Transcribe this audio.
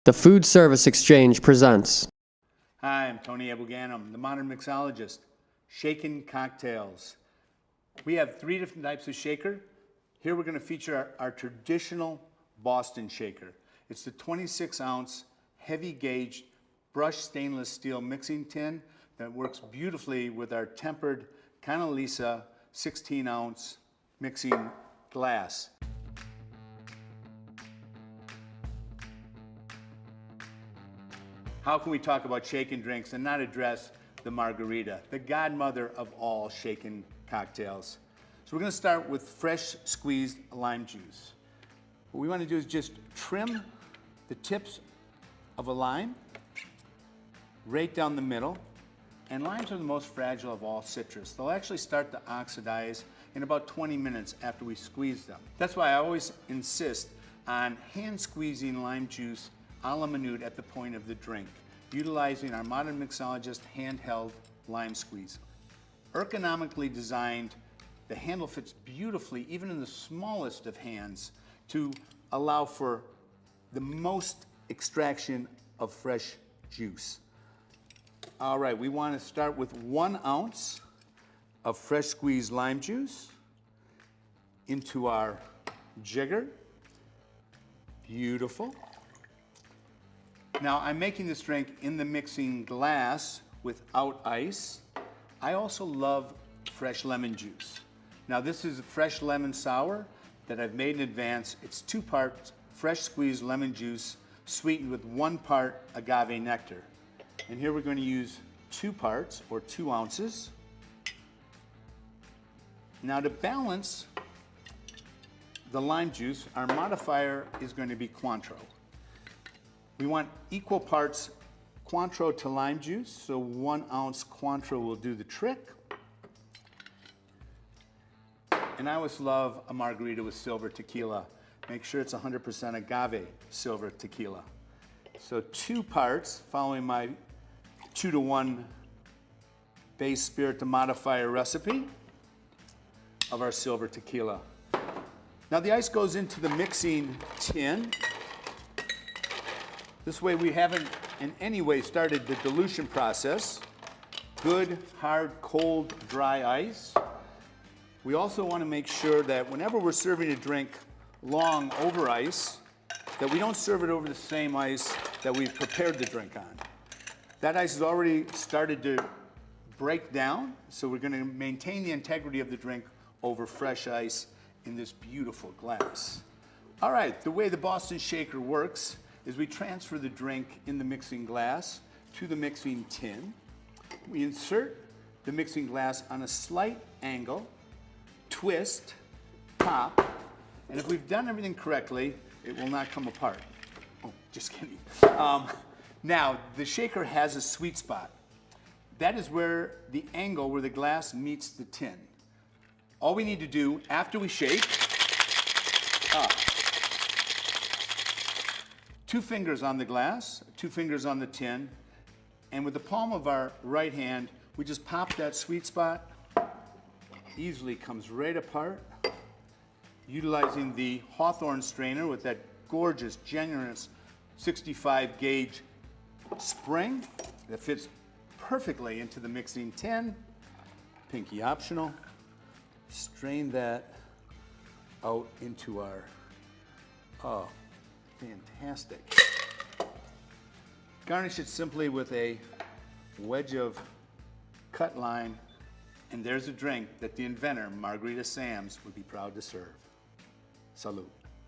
The Food Service Exchange presents. Hi, I'm Tony Abouganim, the modern mixologist. Shaken cocktails. We have 3 different types of shaker. Here we're going to feature our traditional Boston shaker. It's the 26-ounce heavy gauge brushed stainless steel mixing tin that works beautifully with our tempered Canalisa 16-ounce mixing glass. How can we talk about shaken drinks and not address the Margarita, the godmother of all shaken cocktails? So we're going to start with fresh squeezed lime juice. What we want to do is just trim the tips of a lime right down the middle. And limes are the most fragile of all citrus. They'll actually start to oxidize in about 20 minutes after we squeeze them. That's why I always insist on hand squeezing lime juice a la minute at the point of the drink, utilizing our modern mixologist handheld lime squeezer. Ergonomically designed, the handle fits beautifully even in the smallest of hands to allow for the most extraction of fresh juice. All right, we want to start with 1 ounce of fresh squeezed lime juice into our jigger. Beautiful. Now, I'm making this drink in the mixing glass without ice. I also love fresh lemon juice. Now, this is a fresh lemon sour that I've made in advance. It's 2 parts fresh squeezed lemon juice sweetened with 1 part agave nectar. And here we're going to use 2 parts, or 2 ounces. Now, to balance the lime juice, our modifier is going to be Cointreau. We want equal parts Cointreau to lime juice, so 1 ounce Cointreau will do the trick. And I always love a margarita with silver tequila. Make sure it's 100% agave silver tequila. So 2 parts, following my 2-to-1 base spirit to modifier recipe of our silver tequila. Now the ice goes into the mixing tin. This way we haven't in any way started the dilution process. Good, hard, cold, dry ice. We also want to make sure that whenever we're serving a drink long over ice, that we don't serve it over the same ice that we've prepared the drink on. That ice has already started to break down, so we're going to maintain the integrity of the drink over fresh ice in this beautiful glass. All right, the way the Boston shaker works is we transfer the drink in the mixing glass to the mixing tin. We insert the mixing glass on a slight angle, twist, pop, and if we've done everything correctly, it will not come apart. Oh, just kidding. Now, the shaker has a sweet spot. That is where the angle where the glass meets the tin. All we need to do after we shake, 2 fingers on the glass, 2 fingers on the tin, and with the palm of our right hand, we just pop that sweet spot. Easily comes right apart. Utilizing the Hawthorne strainer with that gorgeous, generous 65 gauge spring that fits perfectly into the mixing tin. Pinky optional. Strain that out into our, oh, fantastic. Garnish it simply with a wedge of cut lime, and there's a drink that the inventor, Margarita Sam's, would be proud to serve. Salute.